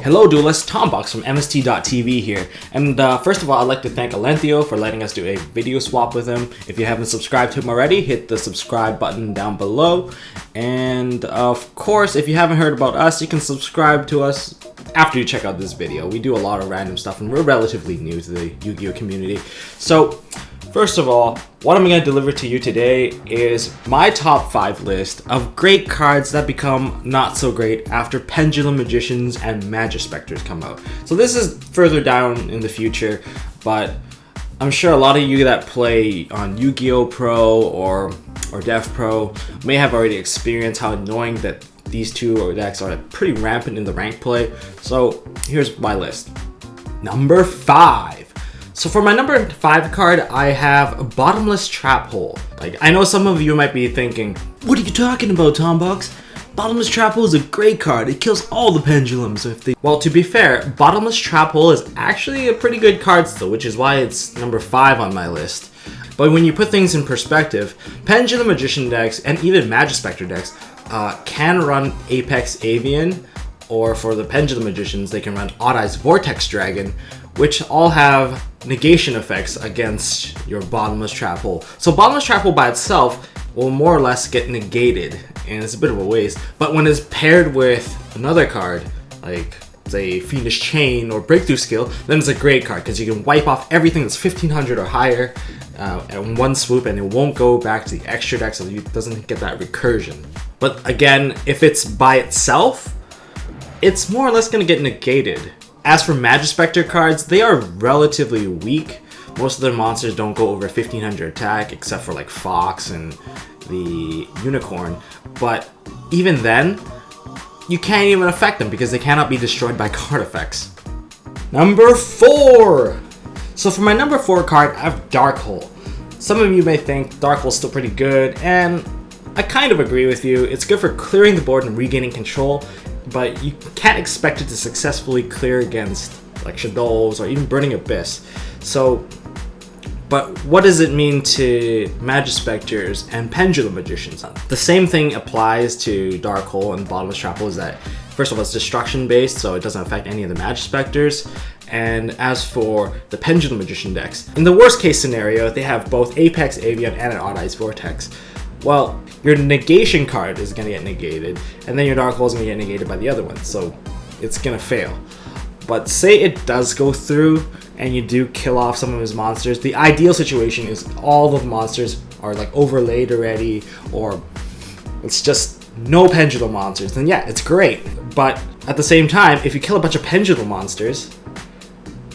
Hello duelists, Tombox from MST.TV here, and first of all I'd like to thank Alenthio for letting us do a video swap with him. If you haven't subscribed to him already, hit the subscribe button down below, and of course if you haven't heard about us, you can subscribe to us after you check out this video. We do a lot of random stuff and we're relatively new to the Yu-Gi-Oh community. So first of all, what I'm going to deliver to you today is my top 5 list of great cards that become not so great after Pendulum Magicians and Majespectres come out. So this is further down in the future, but I'm sure a lot of you that play on Yu-Gi-Oh! Pro or Dev Pro may have already experienced how annoying that these two decks are pretty rampant in the rank play. So here's my list. Number 5. So for my number 5 card, I have a Bottomless Trap Hole. Like, I know some of you might be thinking, what are you talking about, Tombox? Bottomless Trap Hole is a great card. It kills all the pendulums if they... Well, to be fair, Bottomless Trap Hole is actually a pretty good card still, which is why it's number 5 on my list. But when you put things in perspective, Pendulum Magician decks and even Majespectre decks can run Apex Avian, or for the Pendulum Magicians, they can run Odd-Eyes Vortex Dragon, which all have negation effects against your Bottomless Trap Hole. So Bottomless Trap Hole by itself will more or less get negated, and it's a bit of a waste. But when it's paired with another card, like say Fiendish Chain or Breakthrough Skill, then it's a great card because you can wipe off everything that's 1500 or higher in one swoop, and it won't go back to the extra deck, so it doesn't get that recursion. But again, if it's by itself, it's more or less going to get negated. As for Majespectre cards, they are relatively weak. Most of their monsters don't go over 1500 attack, except for like Fox and the Unicorn. But even then, you can't even affect them because they cannot be destroyed by card effects. Number 4! So for my number 4 card, I have Dark Hole. Some of you may think Dark Hole's still pretty good, and I kind of agree with you. It's good for clearing the board and regaining control, but you can't expect it to successfully clear against like Shadows or even Burning Abyss. So, but what does it mean to Majespectres and Pendulum Magicians? The same thing applies to Dark Hole and Bottomless Trap Hole, is that first of all it's destruction based, so it doesn't affect any of the Majespectres. And as for the Pendulum Magician decks, in the worst case scenario, they have both Apex Avian and an Odd-Eyes Vortex. Well, your negation card is going to get negated, and then your Dark Hole is going to get negated by the other one, so it's going to fail. But say it does go through, and you do kill off some of his monsters, the ideal situation is all of the monsters are like overlaid already, or it's just no pendulum monsters, then yeah, it's great. But at the same time, if you kill a bunch of pendulum monsters,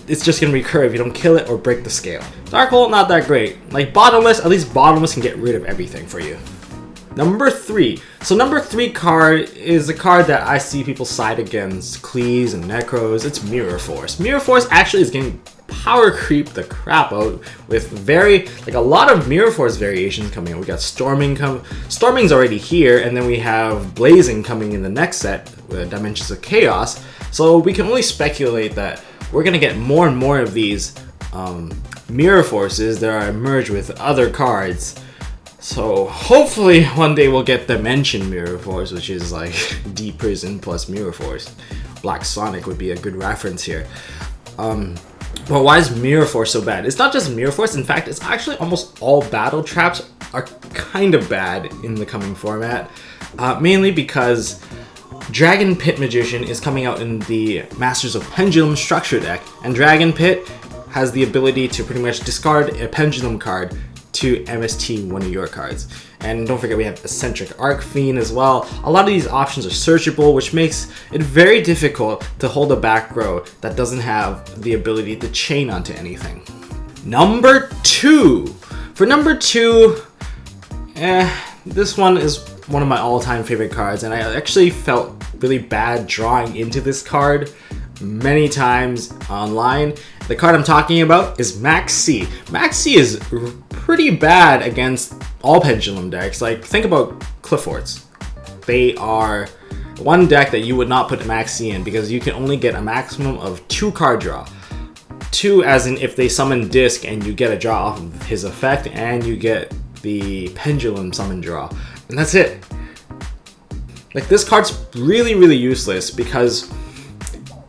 it's just going to recur if you don't kill it or break the scale. Dark Hole, not that great. Like Bottomless, at least Bottomless can get rid of everything for you. Number 3. So number 3 card is a card that I see people side against Cleese and Necros. It's Mirror Force. Mirror Force actually is getting power creep the crap out with a lot of Mirror Force variations coming in. We got Storming Storming's already here, and then we have Blazing coming in the next set with Dimensions of Chaos. So we can only speculate that we're gonna get more and more of these Mirror Forces that are merged with other cards. So hopefully one day we'll get Dimension Mirror Force, which is like Deep Prison plus Mirror Force. Black Sonic would be a good reference here. But why is Mirror Force so bad? It's not just Mirror Force, in fact it's actually almost all battle traps are kind of bad in the coming format. Mainly because Dragon Pit Magician is coming out in the Masters of Pendulum structure deck, and Dragon Pit has the ability to pretty much discard a pendulum card to MST one of your cards. And don't forget we have Eccentric Arc Fiend as well. A lot of these options are searchable, which makes it very difficult to hold a back row that doesn't have the ability to chain onto anything. Number 2. For number 2, this one is one of my all-time favorite cards, and I actually felt really bad drawing into this card many times online. The card I'm talking about is Maxi. Maxi is pretty bad against all pendulum decks. Like, think about Clifforts. They are one deck that you would not put Maxi in because you can only get a maximum of 2 card draw. 2 as in if they summon Disc and you get a draw off of his effect and you get the Pendulum summon draw. And that's it. Like, this card's really, really useless because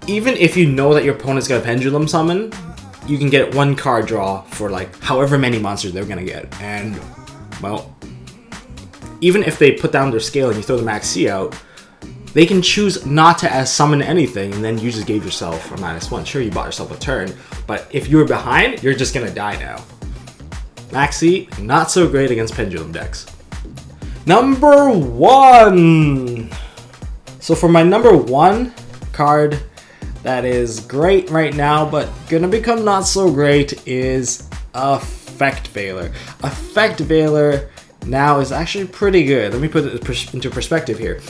even if you know that your opponent's got a pendulum summon, you can get 1 card draw for like however many monsters they're gonna get. And well, even if they put down their scale and you throw the maxi out, they can choose not to summon anything, and then you just gave yourself a -1. Sure, you bought yourself a turn, but if you were behind, you're just gonna die now. Maxi, not so great against pendulum decks. Number 1! So for my number 1 card that is great right now, but gonna become not so great, is Effect Veiler. Effect Veiler now is actually pretty good. Let me put it into perspective here.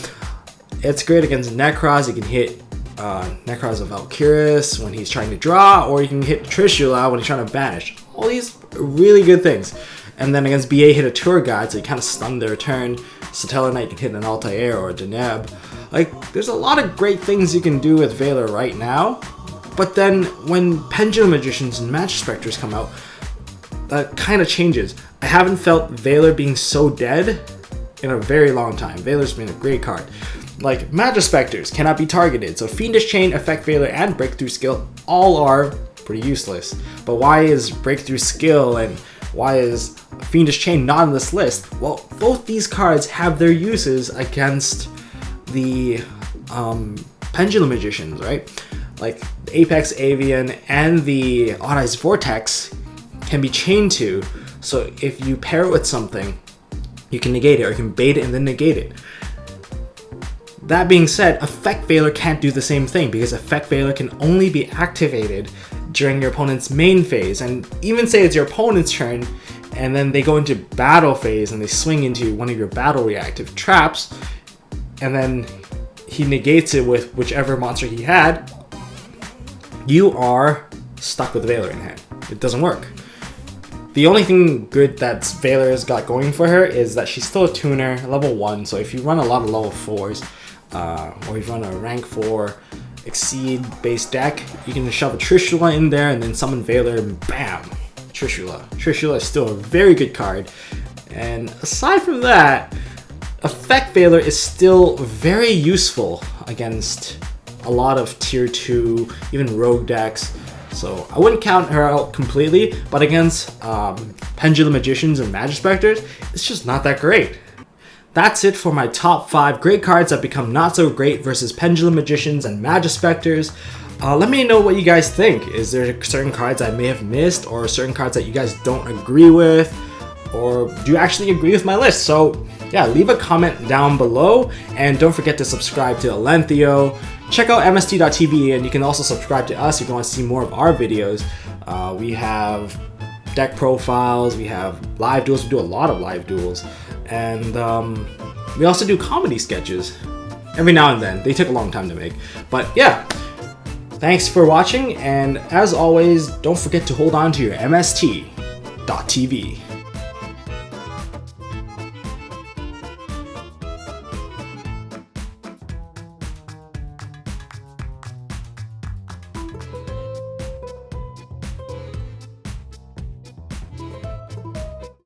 It's great against Necros. You can hit Necros of Valkyris when he's trying to draw, or you can hit Trishula when he's trying to banish. All these really good things. And then against BA, hit a Tour Guide, so you kind of stun their turn. Satellar Knight can hit an Altair or a Deneb. Like, there's a lot of great things you can do with Veiler right now. But then when Pendulum Magicians and Majespectres come out, that kind of changes. I haven't felt Veiler being so dead in a very long time. Veiler's been a great card. Like, Majespectres cannot be targeted, so Fiendish Chain, Effect Veiler, and Breakthrough Skill all are pretty useless. But why is Breakthrough Skill and why is Fiendish Chain not on this list? Well, both these cards have their uses against the Pendulum Magicians, right? Like, the Apex Avian and the Odd Eyes Vortex can be chained to, so if you pair it with something, you can negate it, or you can bait it and then negate it. That being said, Effect Veiler can't do the same thing, because Effect Veiler can only be activated during your opponent's main phase. And even say it's your opponent's turn, and then they go into battle phase and they swing into one of your battle reactive traps, and then he negates it with whichever monster he had, you are stuck with Veiler in hand. It doesn't work. The only thing good that Veiler's got going for her is that she's still a tuner, level 1, so if you run a lot of level 4s, or you run a rank 4 Exceed base deck, you can shove a Trishula in there and then summon Veiler and bam! Trishula. Trishula is still a very good card. And aside from that, Effect Veiler is still very useful against a lot of tier 2, even rogue decks. So I wouldn't count her out completely, but against Pendulum Magicians and Majespectres, it's just not that great. That's it for my top 5 great cards that become not so great versus Pendulum Magicians and Majespectres. Let me know what you guys think. Is there certain cards I may have missed, or certain cards that you guys don't agree with, or do you actually agree with my list? So yeah, leave a comment down below, and don't forget to subscribe to Alenthio. Check out mst.tv, and you can also subscribe to us if you want to see more of our videos. We have deck profiles, we have live duels, we do a lot of live duels, and we also do comedy sketches every now and then. They took a long time to make, but yeah, thanks for watching, and as always, don't forget to hold on to your mst.tv.